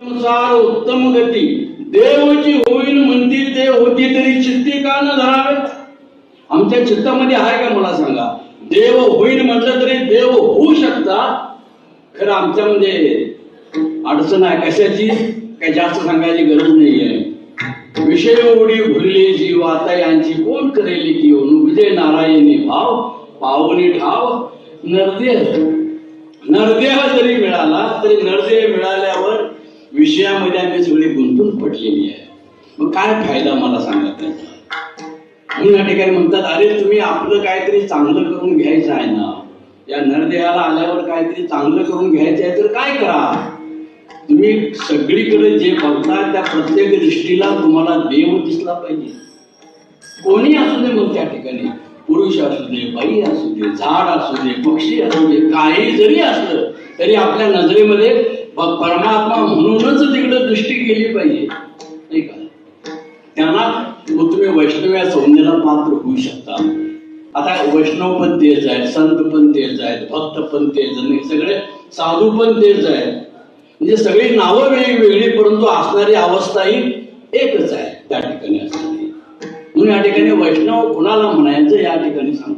संसार उत्तम गती देवची होईल म्हणती ते होती तरी चित्ती का न धरावे. आमच्या चित्तामध्ये आहे का मला सांगा. देव होईल म्हटलं तरी देव होऊ शकता. खरं आमच्यामध्ये अडचण आहे कशाची काय जास्त सांगायची गरज नाहीये. विषय ओढी भरली जीव आता यांची कोण करेल की विजय नारायणी भाव पावनी ठाव. नरदेह जरी मिळाला तरी नरदेह मिळाल्यावर विषयामध्ये आम्ही सगळी गुंतून पडलेली आहे. मग काय फायदा मला सांगा त्याचा. म्हणून या ठिकाणी म्हणतात अरे तुम्ही आपलं काहीतरी चांगलं करून घ्यायचं आहे ना. या नरदेहाला आल्यावर काहीतरी चांगलं करून घ्यायचं आहे तर काय करा. तुम्ही सगळीकडे जे बघता त्या प्रत्येक दृष्टीला तुम्हाला देव दिसला पाहिजे. कोणी असू दे मग त्या ठिकाणी पुरुष असू दे बाई असू दे झाड असू दे पक्षी असू दे काही जरी असलं तरी आपल्या नजरेमध्ये परमात्मा म्हणूनच तिकडे दृष्टी गेली पाहिजे नाही का. त्यांना तुम्ही वैष्णव्या सौंदर्याला पात्र होऊ शकता. आता वैष्णव पण तेच आहेत, संत पण तेच आहेत, भक्त पण तेच आहेत, सगळे साधू पण तेच आहेत. म्हणजे सगळी नावं वेगवेगळी परंतु असणारी अवस्था ही एकच आहे त्या ठिकाणी असणारी. म्हणून या ठिकाणी वैष्णव कुणाला म्हणायचं या ठिकाणी सांग.